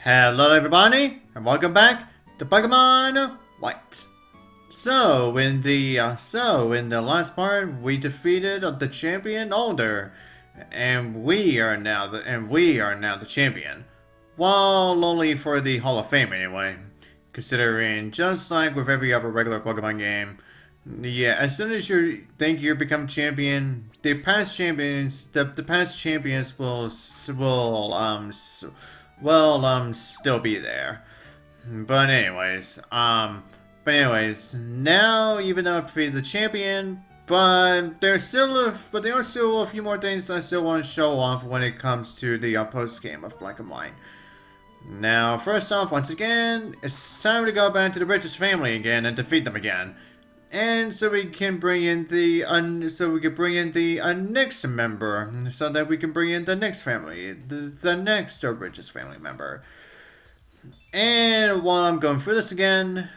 Hello everybody, and welcome back to Pokemon White. So in the last part, we defeated the champion Alder, and we are now the champion. Well, only for the Hall of Fame anyway. Considering, just like with every other regular Pokemon game, yeah, as soon as you think you become champion, the past champions will still be there. But anyways, now even though I've defeated the champion, but there are still a few more things that I still want to show off when it comes to the post game of Black and White. Now, first off, once again, it's time to go back to the richest family again and defeat them again. And so we can bring in the next member, so that we can bring in the next family, the next richest family member. And while I'm going through this again,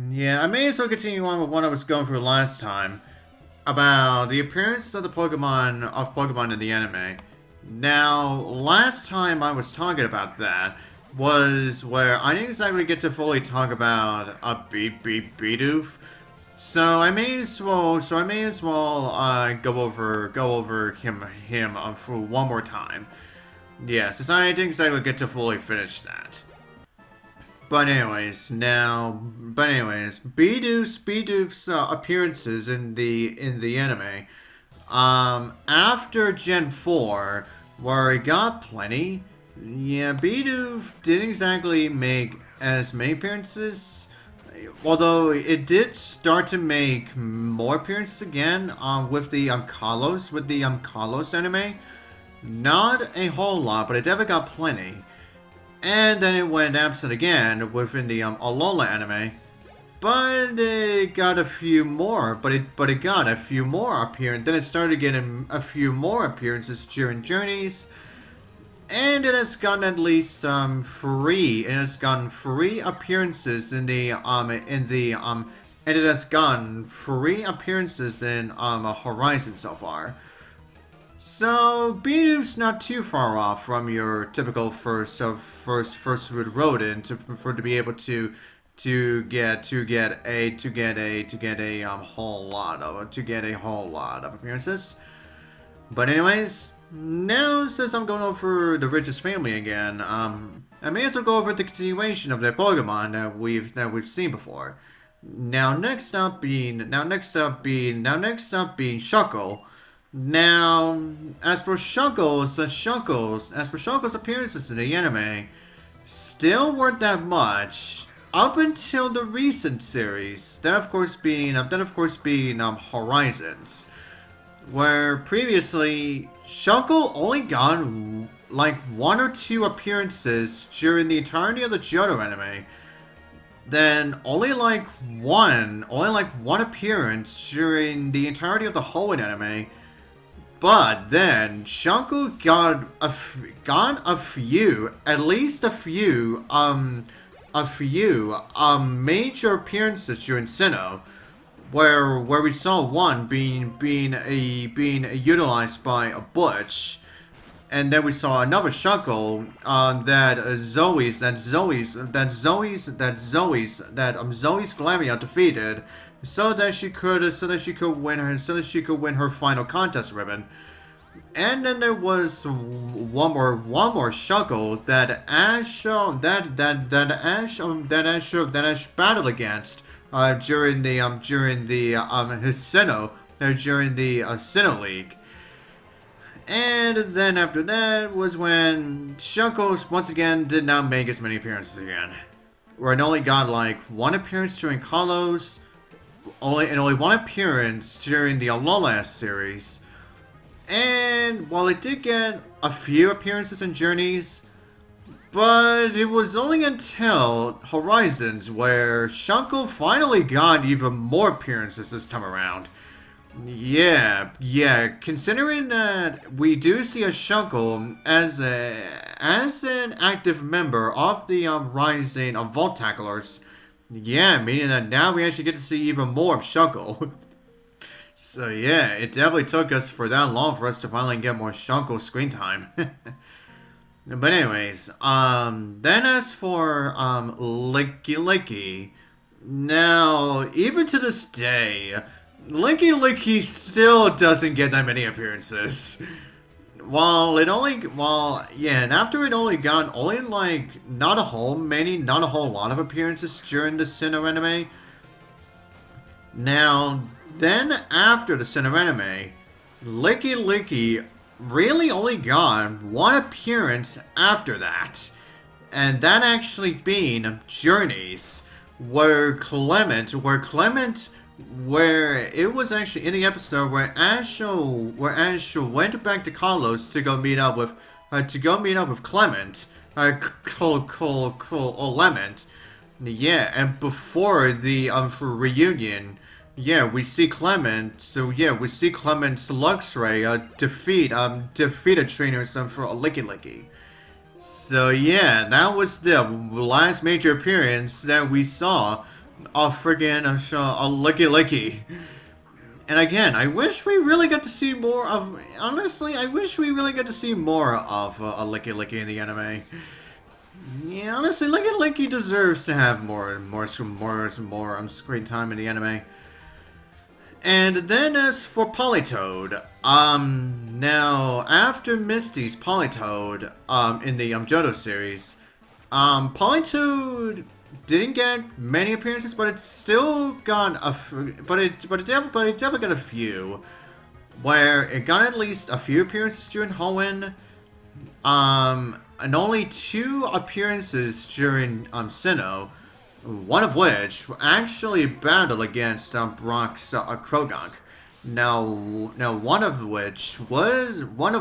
yeah, I may as well continue on with what I was going through last time about the appearance of the Pokemon in the anime. Now, last time I was talking about that was where I didn't exactly get to fully talk about a Bidoof. So I may as well go over him for one more time. Yeah, since I didn't exactly get to fully finish that. But anyways, Bidoof's appearances in the anime, after Gen 4, where he got plenty, yeah, Bidoof didn't exactly make as many appearances. Although it did start to make more appearances again with the Kalos anime. Not a whole lot, but it definitely got plenty. And then it went absent again within the Alola anime. But it got a few more. But it got a few more appearances. Then it started getting a few more appearances during Journeys. And it has gotten at least free appearances in Horizon so far. So Bidoof's not too far off from your typical first route rodent to be able to get a whole lot of appearances. But anyways, now, since I'm going over the richest family again, I may as well go over the continuation of their Pokemon that we've seen before. Next up being Shuckle. Now, as for Shuckle's appearances in the anime, still weren't that much up until the recent series. Then of course being Horizons. Where previously, Shuckle only got like one or two appearances during the entirety of the Johto anime. Then only like one appearance during the entirety of the Hoenn anime. But then Shuckle got a few major appearances during Sinnoh. Where we saw one being utilized by a Butch, and then we saw another Shuckle that Zoe's Glameow defeated, so that she could win her final contest ribbon. And then there was one more Shuckle that Ash battled against. During the Sinnoh League. And then after that was when Shuckle once again did not make as many appearances again. Where it only got like one appearance during Kalos, only one appearance during the Alola series. And while it did get a few appearances in Journeys, but it was only until Horizons where Shuckle finally got even more appearances this time around. Yeah, considering that we do see a Shuckle as an active member of the Rising of Vault Tacklers. Yeah, meaning that now we actually get to see even more of Shuckle. So yeah, it definitely took us for that long for us to finally get more Shuckle screen time. But anyways, then as for, Licky Licky, now, even to this day, Licky Licky still doesn't get that many appearances. And after it only got not a whole lot of appearances during the Sinnoh anime. Now, then after the Sinnoh anime, Licky Licky really only got one appearance after that. And that actually being Journeys, where it was actually in the episode where Ash went back to Kalos to go meet up with Clement, Lement. Yeah, and before the reunion, yeah, we see Clement. So yeah, we see Clement's Luxray defeat a trainer some for a Licky Licky. So yeah, that was the last major appearance that we saw of friggin' a Licky Licky. And again, I wish we really got to see more of. Honestly, I wish we really got to see more of a Licky Licky in the anime. Yeah, honestly, Licky Licky deserves to have more screen time in the anime. And then as for Politoed, now after Misty's Politoed, in the Johto series, Politoed didn't get many appearances, but it still got it definitely got a few, where it got at least a few appearances during Hoenn, and only 2 appearances during Sinnoh. One of which actually battled against Brock's Krogonk. Now one of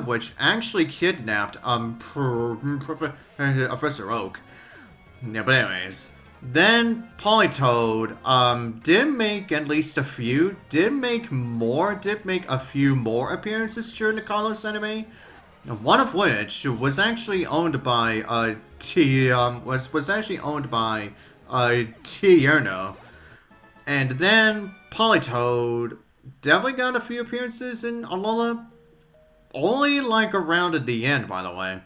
which actually kidnapped Professor Oak. Yeah, but anyways, then Politoed did make a few more appearances during the Kalos anime. One of which was actually owned by Tierno. And then Politoed definitely got a few appearances in Alola. Only around at the end, by the way.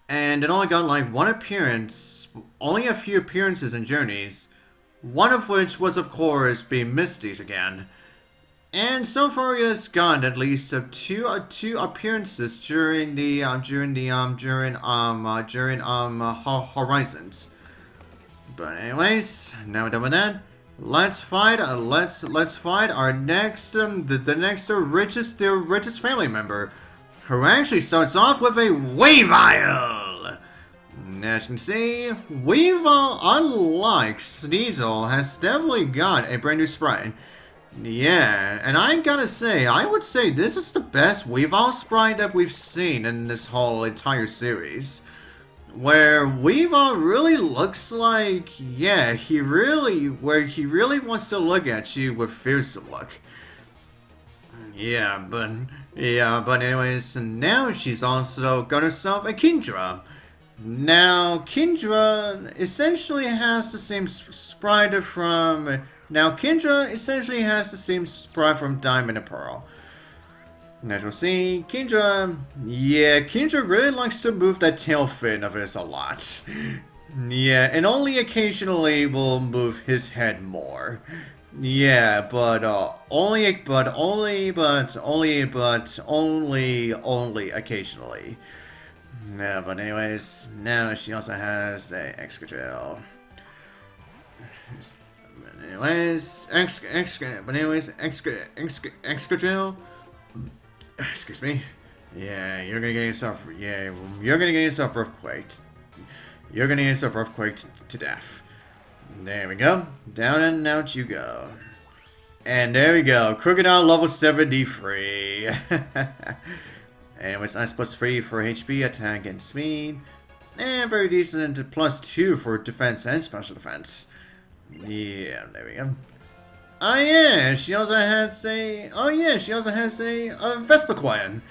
And it only got one appearance, only a few appearances in Journeys. One of which was, of course, being Misty's again. And so far it has gotten at least two appearances during Horizons. But anyways, now we're done with that. Let's fight our next the richest family member, who actually starts off with a Weavile. As you can see, Weavile, unlike Sneasel, has definitely got a brand new sprite. Yeah, and I gotta say, I would say this is the best Weavile sprite that we've seen in this whole entire series. Where Weavile really looks like, yeah, he really wants to look at you with fearsome look. Yeah, but anyways, now she's also got herself a Kingdra. Now, Kingdra essentially has the same sprite from Diamond and Pearl. As you'll see, Kingdra really likes to move that tail fin of his a lot. Yeah, and only occasionally will move his head more. Yeah, but only occasionally. Yeah, but anyways, now she also has a Excadrill. Excadrill. Excuse me. Yeah, you're gonna get yourself earthquaked. You're gonna get yourself earthquaked to death. There we go. Down and out you go. And there we go. Crocodile level 73. Anyways, nice +3 for HP, attack, and speed. And very decent +2 for defense and special defense. Yeah, there we go. Oh yeah, she also has a Vespiquen.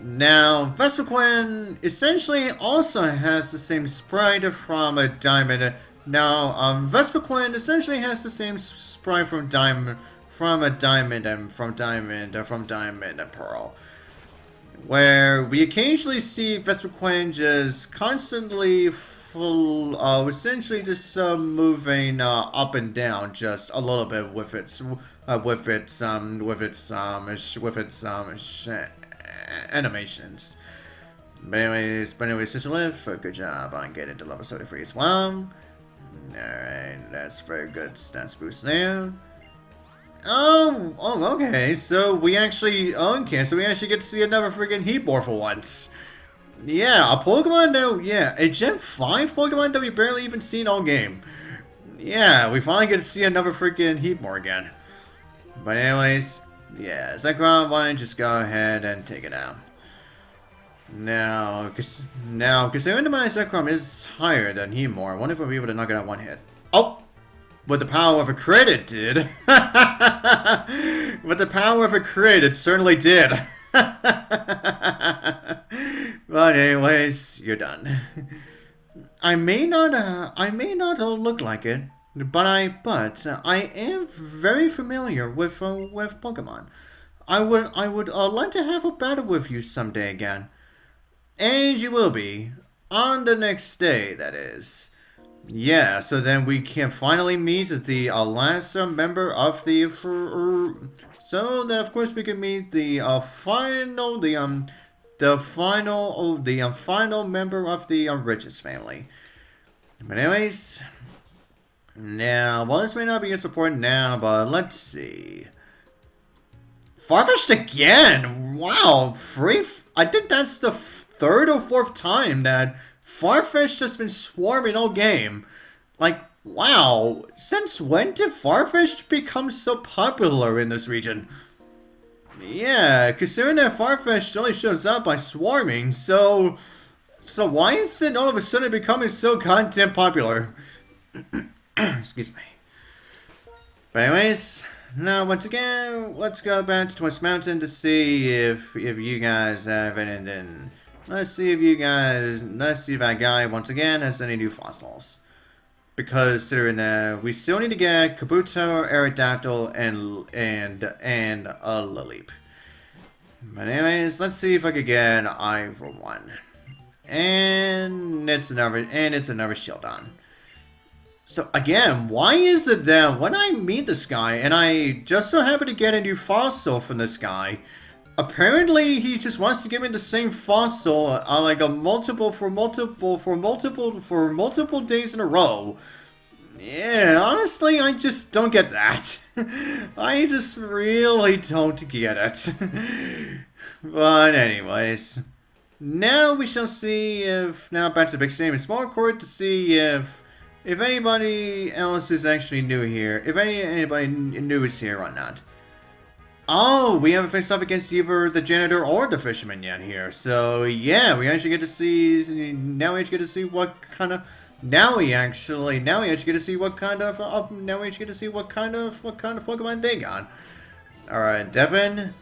Now, Vespiquen essentially also has the same sprite from a Diamond. Now, Vespiquen essentially has the same sprite from Diamond and Pearl. where we occasionally see Vespiquen just constantly essentially just moving up and down just a little bit with its animations. But anyways, such a live. Good job on getting to level 73 as well. Alright, that's very good stats boost there. Oh, okay. So we actually get to see another freaking Heatmor for once. Yeah, a Pokemon a Gen 5 Pokemon that we barely even seen all game. Yeah, we finally get to see another freaking Heatmor again. But anyways, yeah, Zekrom, why don't you just go ahead and take it out. Now, considering that my Zekrom is higher than Heatmor, I wonder if we'll be able to knock it out one hit. Oh! With the power of a crit, it did. With the power of a crit, it certainly did. But anyways, you're done. I may not look like it, but I am very familiar with Pokemon. I would like to have a battle with you someday again, and you will be on the next day. That is. Yeah, so then we can finally meet the last member of the so then of course we can meet the final member of the Richest family. But anyways, now well, this may not be as important now, but let's see. Farfetch'd again. Wow, I think that's the third or fourth time that Farfetch'd has been swarming all game. Like, wow. Since when did Farfetch'd become so popular in this region? Yeah, considering that Farfetch'd only shows up by swarming, so why is it all of a sudden becoming so goddamn popular? Excuse me. But anyways, now once again, let's go back to Twist Mountain to see if you guys have anything. Let's see if that guy, once again, has any new fossils. Because, considering we still need to get Kabuto, Aerodactyl, and a Lileep. But anyways, let's see if I could get Ivor 1. And it's another Shieldon. So again, why is it that when I meet this guy, and I just so happen to get a new fossil from this guy, apparently he just wants to give me the same fossil like multiple days in a row. Yeah, honestly, I just don't get that. I just really don't get it. But anyways, now we shall see if back to the big stadium in Small Court to see if anybody else is actually new here, if anybody new is here or not. Oh, we haven't faced off against either the janitor or the fisherman yet here. So yeah, we actually get to see. Now we actually get to see what kind of. Now we actually get to see what kind of. Now we actually get to see what kind of Pokemon they got. All right, Devin.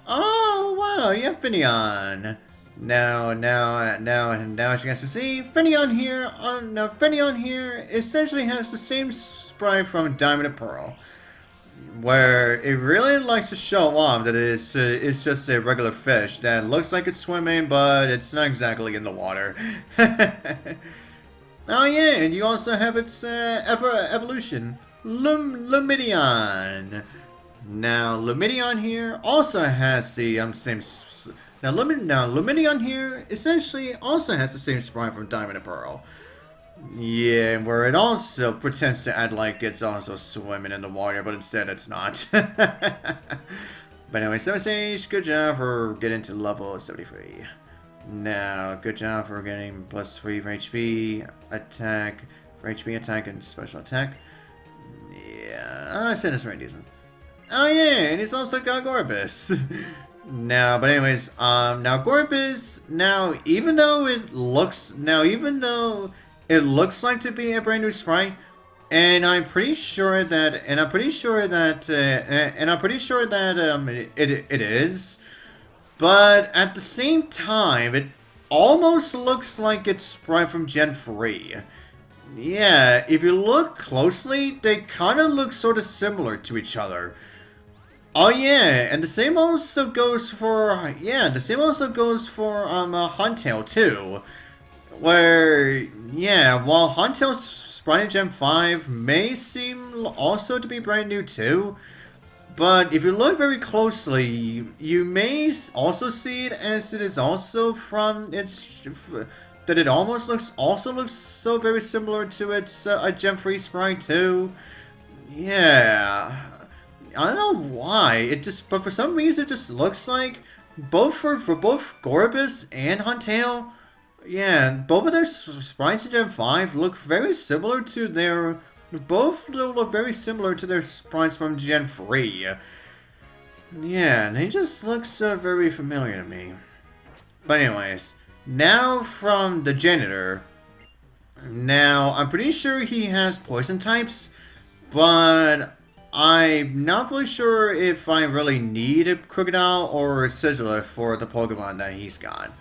Oh wow, you have Finneon. Now she gets to see Finneon here. Now Finneon here essentially has the same sprite from Diamond and Pearl, where it really likes to show off that it's just a regular fish that looks like it's swimming, but it's not exactly in the water. Oh yeah, and you also have its evolution, Lumineon. Now Lumineon here also has the same. Now Lumineon here essentially also has the same sprite from Diamond and Pearl. Yeah, where it also pretends to act like it's also swimming in the water, but instead it's not. But anyway, 7 Sage, good job for getting to level 73. Now, good job for getting +3 for HP, attack, and special attack. Yeah, I said it's very decent. Oh yeah, and he's also got Gorebyss. Now, but anyways, now Gorebyss, even though it looks like to be a brand new sprite, and I'm pretty sure that it is, but at the same time, it almost looks like it's sprite from Gen 3. Yeah, if you look closely, they kind of look sort of similar to each other. Oh yeah, and the same also goes for Huntail too. Where while Huntail's sprite in Gen 5 may seem also to be brand new too, but if you look very closely, you may also see it as it is also from its that it looks so very similar to its a Gen 3 sprite too. Yeah. I don't know why. But for some reason, it just looks like for both Gorebyss and Huntail. Yeah, both of their sprites in Gen 5 look very similar to their. Both look very similar to their sprites from Gen 3. Yeah, and they just look so very familiar to me. But anyways, now from the janitor. Now, I'm pretty sure he has poison types, but I'm not really sure if I really need a Crocodile or a Sigilif for the Pokemon that he's got.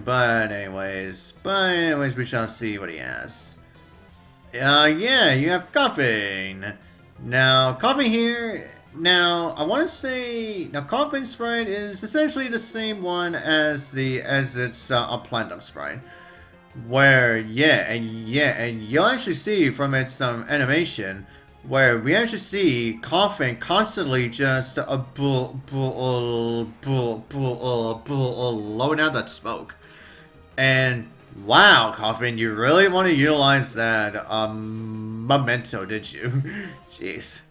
But anyways, we shall see what he has. Yeah, you have Coughing. Now, Coughing here. Now, I want to say now Coughing sprite is essentially the same one as its a Platinum sprite. Where and you'll actually see from its animation where we actually see Coughing constantly just blowing out that smoke. And wow, Coughing, you really want to utilize that memento, did you? Jeez.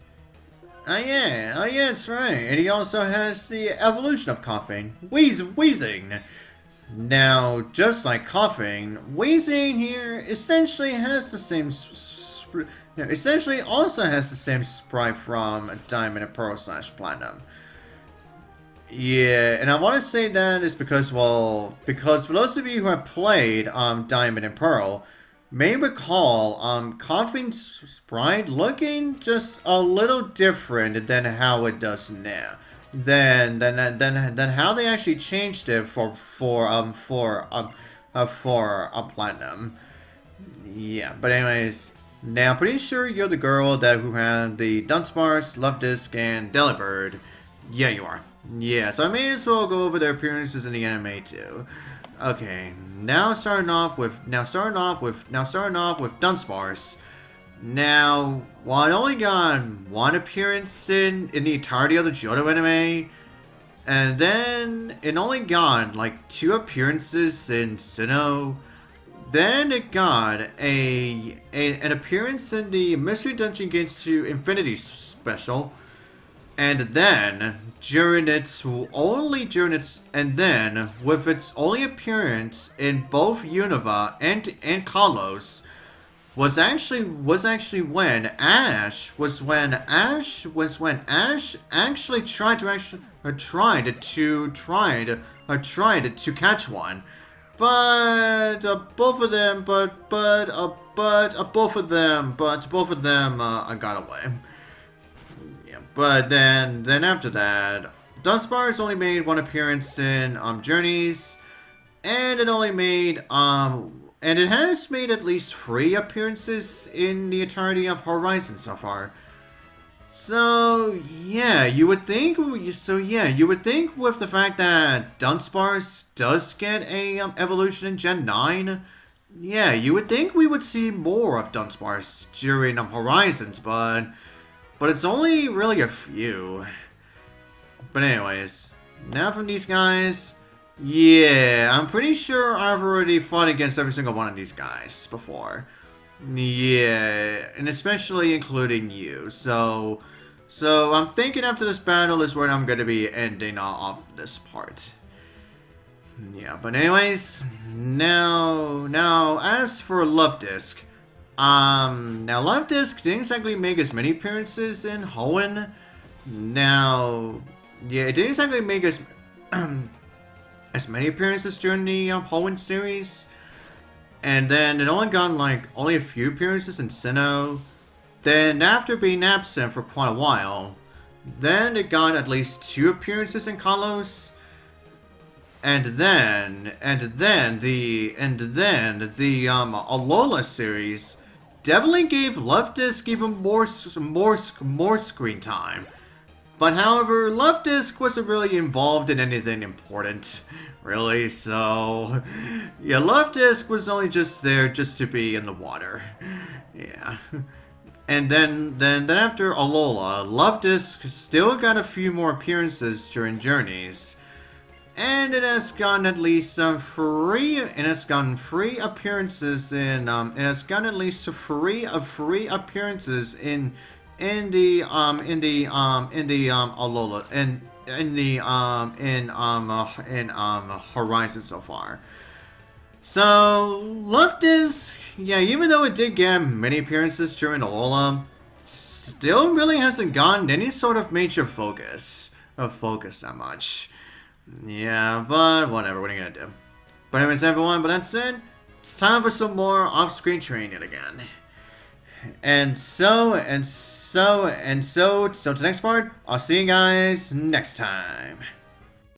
Oh yeah, that's right. And he also has the evolution of Coughing, Weezing. Now, just like Coughing, Weezing here essentially has the same essentially also has the same sprite from Diamond and Pearl / Platinum. Yeah, and I want to say that is because, well, because for those of you who have played Diamond and Pearl, may recall Coughing's sprite looking just a little different than how it does now. Than how they actually changed it for Platinum. Yeah, but anyways. Now, I'm pretty sure you're the girl who had the Dunsparce, Luvdisc, and Delibird. Yeah, you are. Yeah, so I may as well go over their appearances in the anime too. Okay, now starting off with Dunsparce. Now, while it only got one appearance in the entirety of the Johto anime, and then it only got like 2 appearances in Sinnoh. Then it got an appearance in the Mystery Dungeon Gates to Infinity special, and then with its only appearance in both Unova and Kalos was actually when Ash actually tried to catch one. But both of them got away. Yeah, but then after that, Dunsparce only made 1 appearance in Journeys, and it has made at least 3 appearances in the entirety of Horizon so far. So yeah, you would think with the fact that Dunsparce does get a evolution in Gen 9, yeah, you would think we would see more of Dunsparce during Horizons, but it's only really a few. But anyways, now from these guys, yeah, I'm pretty sure I've already fought against every single one of these guys before. Yeah, and especially including you. So I'm thinking after this battle is where I'm going to be ending off this part. Yeah, but anyways, now as for Luvdisc, now Luvdisc didn't exactly make as many appearances in Hoenn. Now, yeah, it didn't exactly make as many appearances during the Hoenn series. And then it only got only a few appearances in Sinnoh. Then after being absent for quite a while, then it got at least 2 appearances in Kalos. And then the Alola series definitely gave Luvdisc even more screen time. But however, Luftisk wasn't really involved in anything important, really, so yeah, Luftisk was only just there just to be in the water. Yeah. And then after Alola, Luftisk still got a few more appearances during journeys. And it has gotten at least free appearances in it has gotten at least free appearances in Alola in Horizon so far. So Luftisk, yeah, even though it did get many appearances during Alola, still really hasn't gotten any sort of major focus that much. Yeah, but whatever, what are you gonna do? But anyways, everyone, but that's it. It's time for some more off-screen training again. So to the next part, I'll see you guys next time.